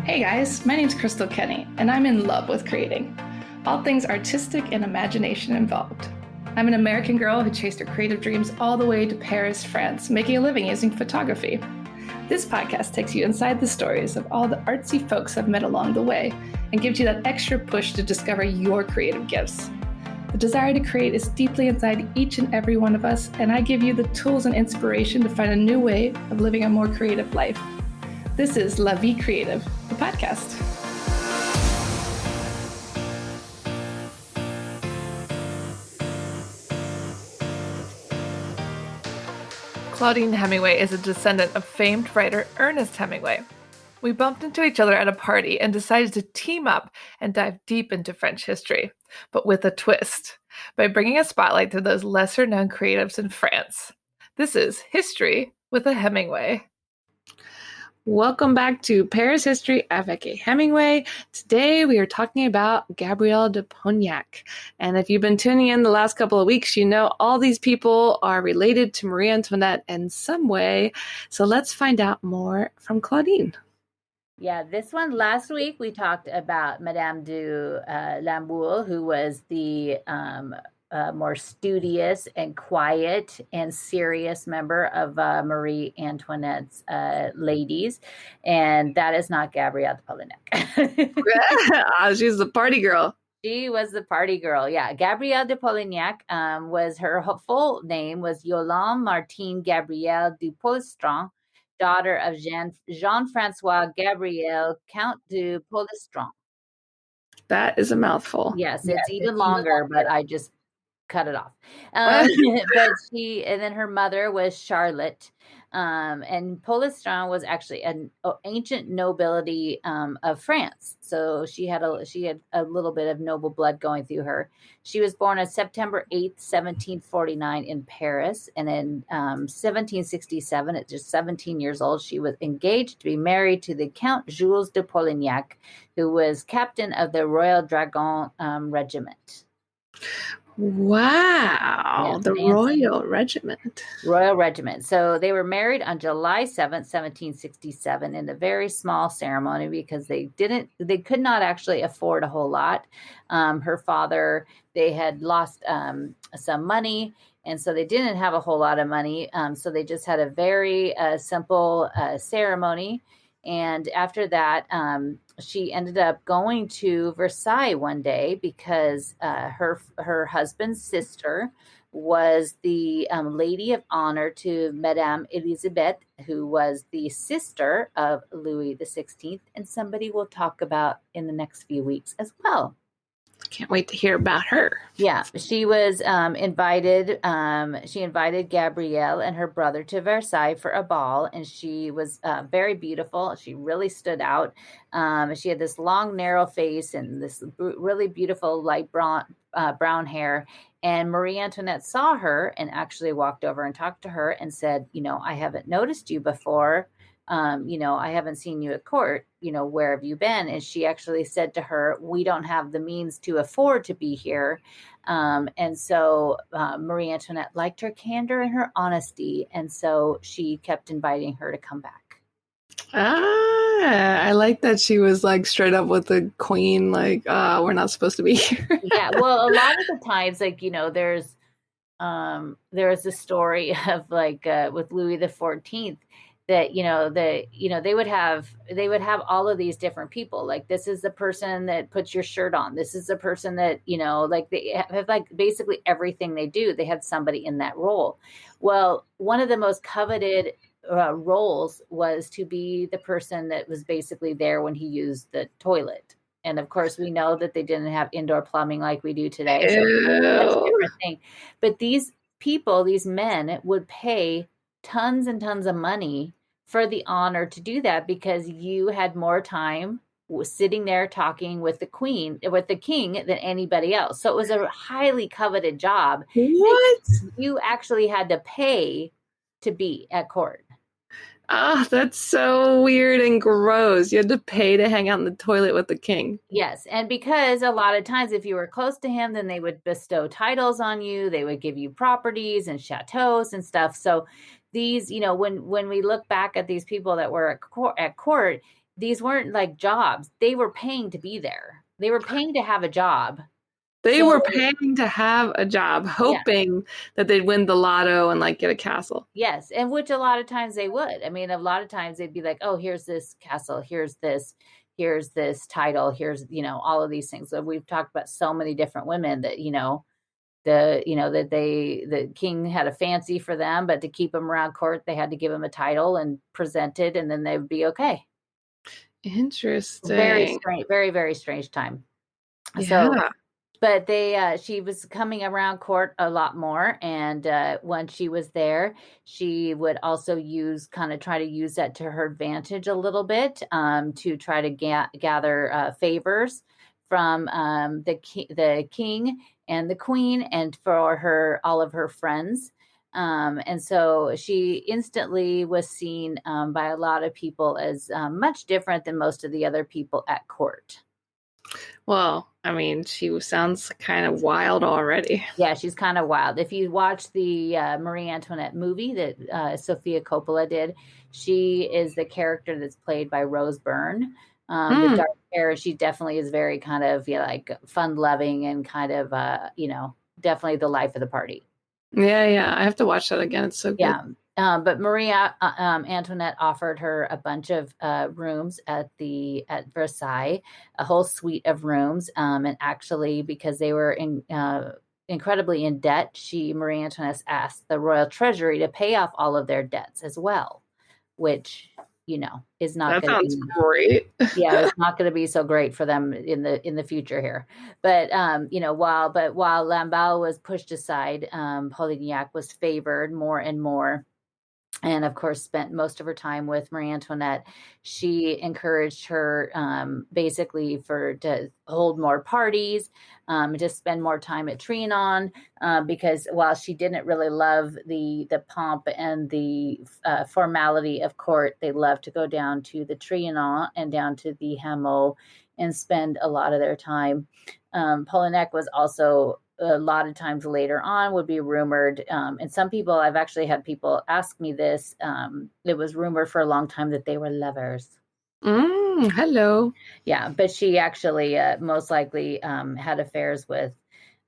Hey guys, my name's Crystal Kenny, and I'm in love with creating. All things artistic and imagination involved. I'm an American girl who chased her creative dreams all the way to Paris, France, making a living using photography. This podcast takes you inside the stories of all the artsy folks I've met along the way and gives you that extra push to discover your creative gifts. The desire to create is deeply inside each and every one of us, and I give you the tools and inspiration to find a new way of living a more creative life. This is La Vie Creative, the podcast. Claudine Hemingway is a descendant of famed writer Ernest Hemingway. We bumped into each other at a party and decided to team up and dive deep into French history, but with a twist, by bringing a spotlight to those lesser-known creatives in France. This is History with a Hemingway. Welcome back to Paris History Avec a Hemingway. Today we are talking about Gabrielle de Polignac. And if you've been tuning in the last couple of weeks, you know all these people are related to Marie Antoinette in some way. So let's find out more from Claudine. Yeah, this one last week we talked about Madame de Lambourg, who was the more studious and quiet and serious member of Marie Antoinette's ladies. And that is not Gabrielle de Polignac. She's the party girl. She was the party girl. Yeah. Gabrielle de Polignac was her full name was Yolande Martine Gabrielle du Polistron, daughter of Jean-Francois Gabriel, Count de Polistron. That is a mouthful. Yes, it's even longer, but I just cut it off. But and then her mother was Charlotte, and Polistron was actually an ancient nobility of France. So she had a little bit of noble blood going through her. She was born on September 8th, 1749 in Paris. And in 1767, at just 17 years old, she was engaged to be married to the Count Jules de Polignac, who was captain of the Royal Dragon Regiment. Wow, yeah, the Royal Regiment. Royal Regiment. So they were married on July 7th, 1767 in a very small ceremony because they could not actually afford a whole lot. Her father, they had lost some money, and so they didn't have a whole lot of money. So they just had a very simple ceremony. And after that, she ended up going to Versailles one day because her husband's sister was the lady of honor to Madame Elisabeth, who was the sister of Louis XVI, and somebody we'll talk about in the next few weeks as well. Can't wait to hear about her. Yeah, she was invited. She invited Gabrielle and her brother to Versailles for a ball, and she was very beautiful. She really stood out. She had this long, narrow face and this really beautiful light brown hair. And Marie Antoinette saw her and actually walked over and talked to her and said, I haven't noticed you before. I haven't seen you at court, where have you been? And she actually said to her, we don't have the means to afford to be here. And so Marie Antoinette liked her candor and her honesty. And so she kept inviting her to come back. I like that she was like straight up with the queen, like, we're not supposed to be here. Yeah. Well, a lot of the times, like, there's a story of like with Louis XIV, that they would have all of these different people. Like, this is the person that puts your shirt on. This is the person that like they have like basically everything they do. They have somebody in that role. Well, one of the most coveted roles was to be the person that was basically there when he used the toilet. And of course, we know that they didn't have indoor plumbing like we do today. So that's a different thing. But these people, these men, would pay tons and tons of money for the honor to do that because you had more time sitting there talking with the king than anybody else. So it was a highly coveted job. What? You actually had to pay to be at court. Oh, that's so weird and gross. You had to pay to hang out in the toilet with the king. Yes. And because a lot of times if you were close to him, then they would bestow titles on you. They would give you properties and chateaus and stuff. So these, when we look back at these people that were at court, these weren't like jobs. They were paying to be there. They were paying to have a job. They So, were paying to have a job, yeah, hoping that they'd win the lotto and like get a castle. yes. And which a lot of times they would. I mean, a lot of times they'd be like, oh, here's this castle, here's this title, here's, all of these things. So we've talked about so many different women that, that the king had a fancy for them, but to keep them around court, they had to give them a title and present it, and then they would be okay. Interesting. Very strange, very, very strange time. Yeah. So, but she was coming around court a lot more. And when she was there, she would also try to use that to her advantage a little bit, to try to gather favors from the king and the queen, and for all of her friends. And so she instantly was seen by a lot of people as much different than most of the other people at court. Well, I mean, she sounds kind of wild already. Yeah, she's kind of wild. If you watch the Marie Antoinette movie that Sofia Coppola did, she is the character that's played by Rose Byrne. The dark hair, she definitely is very kind of like fun-loving and kind of, definitely the life of the party. Yeah. I have to watch that again. It's so good. Yeah. But Marie Antoinette offered her a bunch of rooms at Versailles, a whole suite of rooms. And actually, because they were incredibly in debt, Marie Antoinette asked the royal treasury to pay off all of their debts as well, which is not. That sounds great. Yeah, it's not going to be so great for them in the future here. But while Lamballe was pushed aside, Polignac was favored more and more, and of course spent most of her time with Marie Antoinette. She encouraged her basically to hold more parties, to spend more time at Trianon, because while she didn't really love the pomp and the formality of court, they loved to go down to the Trianon and down to the Hameau and spend a lot of their time. Polignac was also a lot of times later on would be rumored. And some people, I've actually had people ask me this. It was rumored for a long time that they were lovers. Hello. Yeah, but she actually most likely had affairs with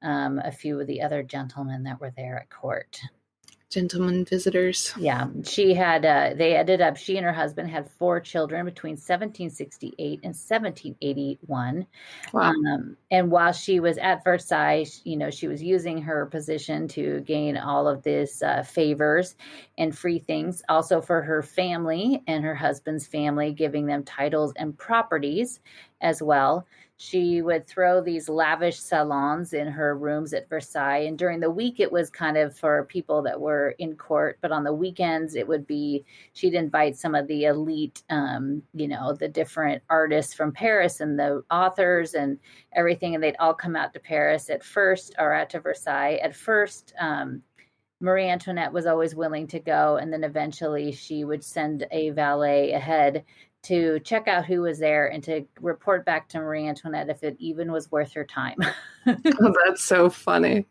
a few of the other gentlemen that were there at court. Gentlemen visitors. Yeah, she and her husband had 4 children between 1768 and 1781. Wow. And while she was at Versailles, she was using her position to gain all of this favors and free things, also for her family and her husband's family, giving them titles and properties as well. She would throw these lavish salons in her rooms at Versailles. And during the week, it was kind of for people that were in court. But on the weekends, she'd invite some of the elite, the different artists from Paris and the authors and everything. And they'd all come out to Paris to Versailles. At first, Marie Antoinette was always willing to go. And then eventually she would send a valet ahead to check out who was there and to report back to Marie Antoinette if it even was worth her time. Oh, that's so funny.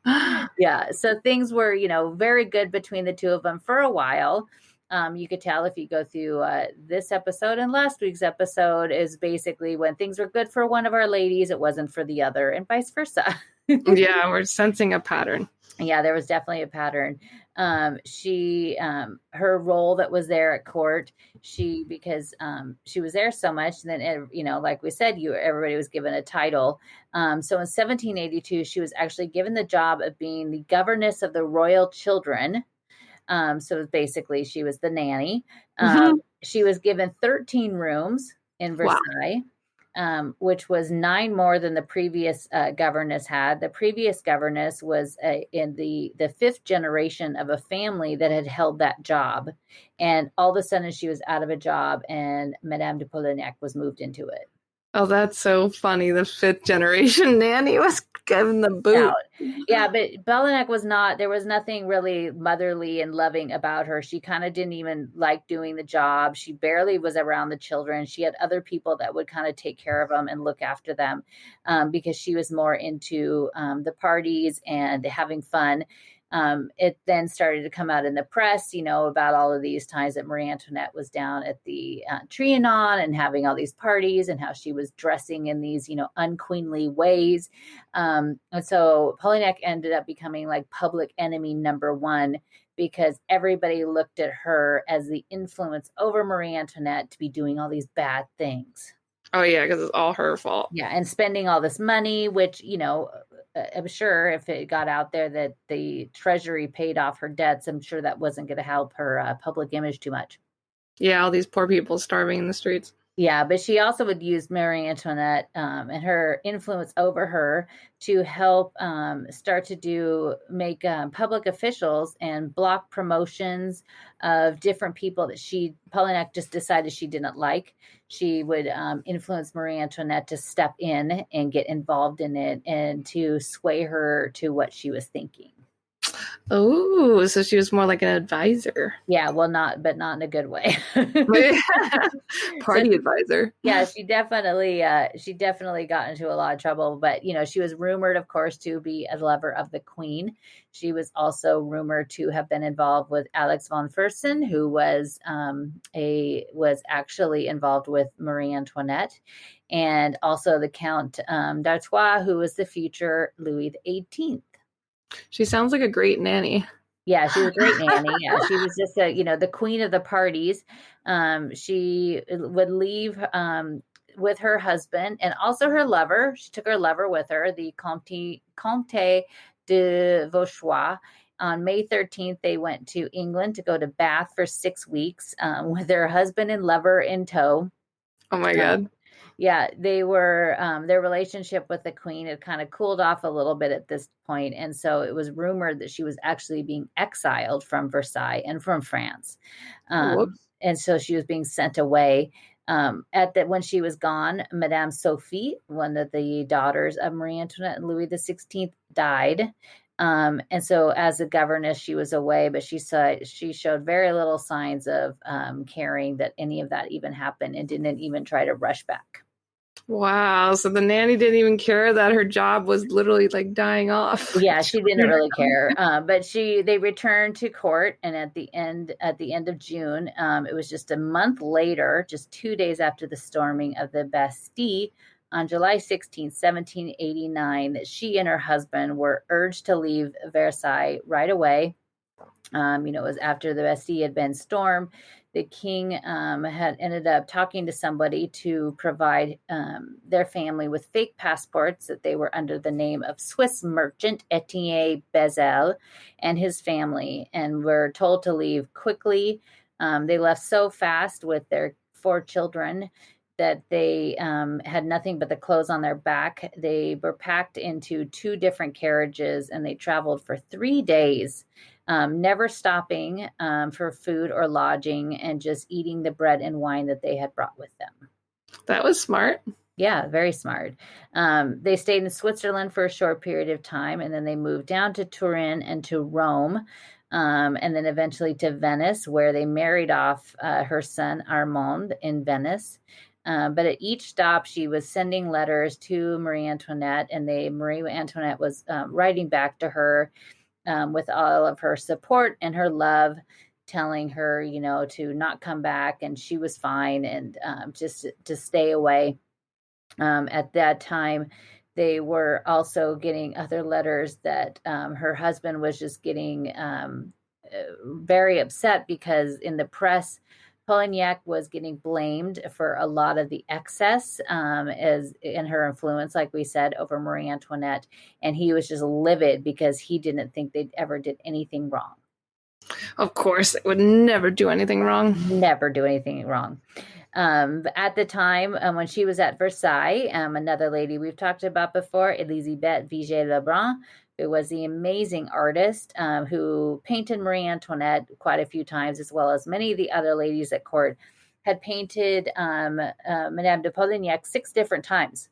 Yeah. So things were, very good between the two of them for a while. You could tell if you go through this episode and last week's episode is basically when things were good for one of our ladies, it wasn't for the other, and vice versa. Yeah, we're sensing a pattern. Yeah, there was definitely a pattern. Her role that was there at court, because she was there so much, and then, like we said, everybody was given a title. So in 1782, she was actually given the job of being the governess of the royal children. So basically she was the nanny. She was given 13 rooms in Versailles. Wow. Which was 9 more than the previous governess had. The previous governess was in the 5th generation of a family that had held that job. And all of a sudden she was out of a job and Madame de Polignac was moved into it. Oh, that's so funny. The 5th generation nanny was given the boot. Yeah, but Polignac there was nothing really motherly and loving about her. She kind of didn't even like doing the job. She barely was around the children. She had other people that would kind of take care of them and look after them, because she was more into the parties and having fun. It then started to come out in the press, about all of these times that Marie Antoinette was down at the Trianon and having all these parties and how she was dressing in these, unqueenly ways. And so Polignac ended up becoming like public enemy number one because everybody looked at her as the influence over Marie Antoinette to be doing all these bad things. Oh, yeah, because it's all her fault. Yeah, and spending all this money, which, I'm sure if it got out there that the treasury paid off her debts, I'm sure that wasn't going to help her public image too much. Yeah, all these poor people starving in the streets. Yeah, but she also would use Marie Antoinette and her influence over her to help start to make public officials and block promotions of different people that Polignac just decided she didn't like. She would influence Marie Antoinette to step in and get involved in it and to sway her to what she was thinking. Oh, so she was more like an advisor. Yeah, well, not in a good way. Party advisor. Yeah, she definitely got into a lot of trouble. But she was rumored, of course, to be a lover of the Queen. She was also rumored to have been involved with Alex von Fersen, who was actually involved with Marie Antoinette, and also the Count d'Artois, who was the future Louis XVIII. She sounds like a great nanny. Yeah, she was a great nanny. Yeah, she was just the queen of the parties. She would leave with her husband and also her lover. She took her lover with her, the Comte de Vauchois. On May 13th, they went to England to go to Bath for 6 weeks with their husband and lover in tow. Oh my God. Yeah, they were, their relationship with the Queen had kind of cooled off a little bit at this point. And so it was rumored that she was actually being exiled from Versailles and from France. And so she was being sent away. When she was gone, Madame Sophie, one of the daughters of Marie Antoinette and Louis XVI, died. And so as a governess, she was away, but she showed very little signs of caring that any of that even happened and didn't even try to rush back. Wow. So the nanny didn't even care that her job was literally like dying off. Yeah, she didn't really care. But they returned to court, and at the end of June, it was just a month later, just 2 days after the storming of the Bastille, on July 16, 1789, that she and her husband were urged to leave Versailles right away. It was after the Bastille had been stormed. The king had ended up talking to somebody to provide their family with fake passports that they were under the name of Swiss merchant Etienne Bezel and his family, and were told to leave quickly. They left so fast with their 4 children that they had nothing but the clothes on their back. They were packed into 2 different carriages, and they traveled for 3 days, never stopping for food or lodging, and just eating the bread and wine that they had brought with them. That was smart. Yeah, very smart. They stayed in Switzerland for a short period of time, and then they moved down to Turin and to Rome, and then eventually to Venice, where they married off her son Armand in Venice. But at each stop, she was sending letters to Marie Antoinette, and Marie Antoinette was writing back to her with all of her support and her love, telling her, to not come back, and she was fine, and just to stay away. At that time, they were also getting other letters that her husband was just getting very upset because in the press, Polignac was getting blamed for a lot of the excess as in her influence, like we said, over Marie Antoinette. And he was just livid because he didn't think they ever did anything wrong. Of course, they would never do anything wrong. Never do anything wrong. At the time when she was at Versailles, another lady we've talked about before, Elisabeth Vigée-Lebrun, who was the amazing artist who painted Marie Antoinette quite a few times, as well as many of the other ladies at court, had painted Madame de Polignac 6 different times.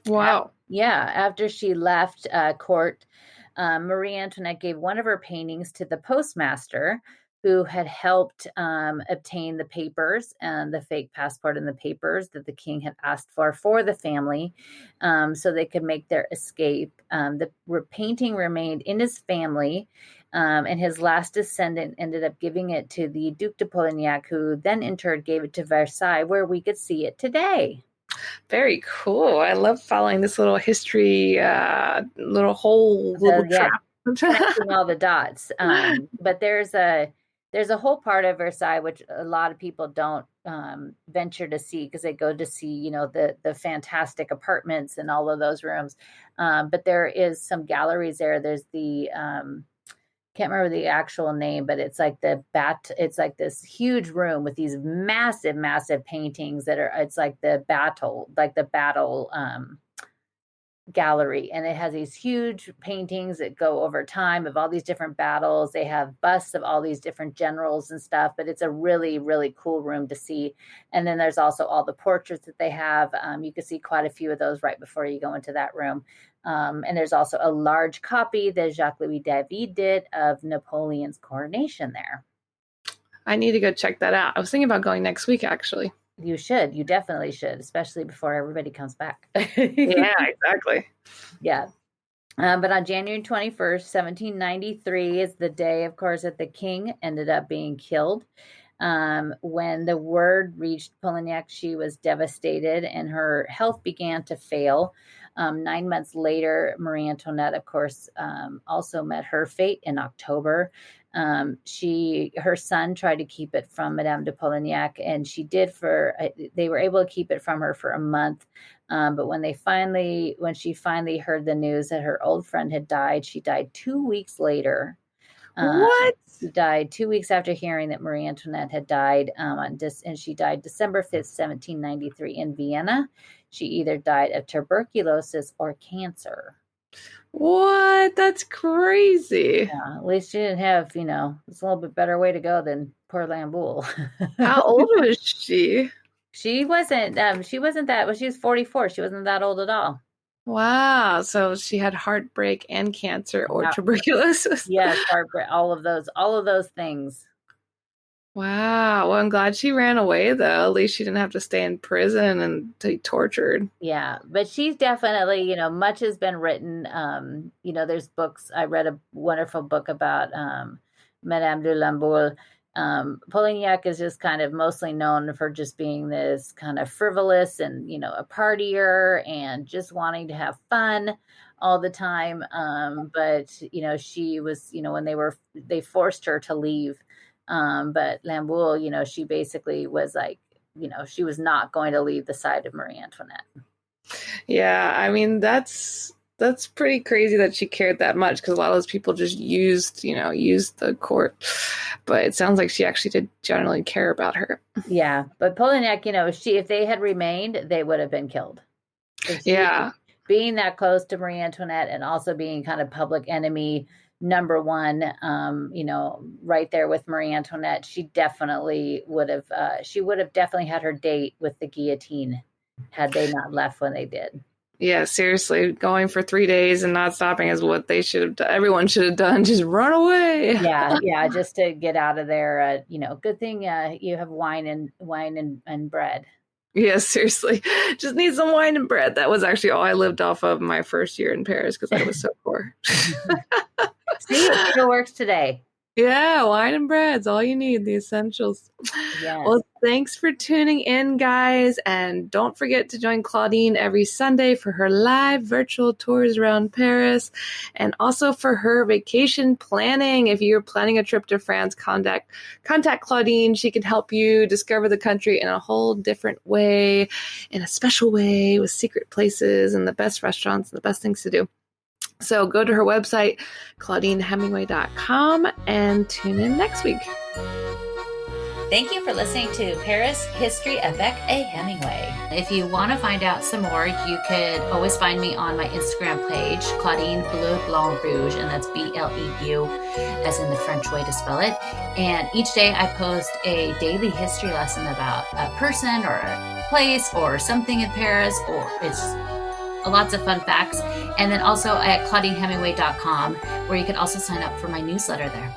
Wow. After she left court, Marie Antoinette gave one of her paintings to the postmaster, who had helped obtain the papers and the fake passport and the papers that the king had asked for the family, so they could make their escape. The painting remained in his family And his last descendant ended up giving it to the Duc de Polignac, who then in turn gave it to Versailles, where we could see it today. Very cool. I love following this little history, little trap. Connecting all the dots. But there's a whole part of Versailles which a lot of people don't venture to see, because they go to see, the fantastic apartments and all of those rooms. But there is some galleries there. There's the can't remember the actual name, but it's like it's like this huge room with these massive, massive paintings it's like the battle gallery. And it has these huge paintings that go over time of all these different battles. They have busts of all these different generals and stuff, but it's a really, really cool room to see. And then there's also all the portraits that they have. You can see quite a few of those right before you go into that room. And there's also a large copy that Jacques-Louis David did of Napoleon's coronation there. I need to go check that out. I was thinking about going next week, actually. You should. You definitely should, especially before everybody comes back. Yeah, exactly. Yeah. But on January 21st, 1793 is the day, of course, that the king ended up being killed. When the word reached Polignac, she was devastated and her health began to fail. 9 months later, Marie Antoinette, of course, also met her fate in October. Her son tried to keep it from Madame de Polignac, and they were able to keep it from her for a month. But when she finally heard the news that her old friend had died, she died 2 weeks later. What? She died 2 weeks after hearing that Marie Antoinette had died, and she died December 5th, 1793 in Vienna. She either died of tuberculosis or cancer. What? That's crazy. Yeah, at least she didn't have, it's a little bit better way to go than poor Lamboule. How old was she? She wasn't that, she was 44. She wasn't that old at all. Wow. So she had heartbreak and cancer or tuberculosis. Yes, heartbreak, all of those things. Wow. Well, I'm glad she ran away, though. At least she didn't have to stay in prison and be tortured. Yeah, but she's definitely, much has been written. There's books. I read a wonderful book about Madame de Lamboule. Polignac is just kind of mostly known for just being this kind of frivolous and, a partier and just wanting to have fun all the time. But, she was, when they forced her to leave. But Lamboule, she basically was like, she was not going to leave the side of Marie Antoinette. Yeah, I mean, that's pretty crazy that she cared that much, because a lot of those people just used the court. But it sounds like she actually did generally care about her. Yeah, but Polignac, if they had remained, they would have been killed. Yeah. Being that close to Marie Antoinette and also being kind of public enemy number one, right there with Marie Antoinette, she definitely would have definitely had her date with the guillotine had they not left when they did. Yeah, seriously, going for 3 days and not stopping is what they should have done. Everyone should have done. Just run away. Yeah, just to get out of there. Good thing you have wine and bread. Yeah, seriously. Just need some wine and bread. That was actually all I lived off of my first year in Paris because I was so poor. See, it still works today. Yeah, wine and bread's all you need, the essentials. Yes. Well, thanks for tuning in, guys. And don't forget to join Claudine every Sunday for her live virtual tours around Paris and also for her vacation planning. If you're planning a trip to France, contact Claudine. She can help you discover the country in a whole different way, in a special way, with secret places and the best restaurants and the best things to do. So go to her website, ClaudineHemingway.com, and tune in next week. Thank you for listening to Paris History Avec a Hemingway. If you want to find out some more, you could always find me on my Instagram page, Claudine Bleu Blanc Rouge, and that's BLEU, as in the French way to spell it. And each day I post a daily history lesson about a person or a place or something in Paris, or it's lots of fun facts. And then also at ClaudineHemingway.com, where you can also sign up for my newsletter there.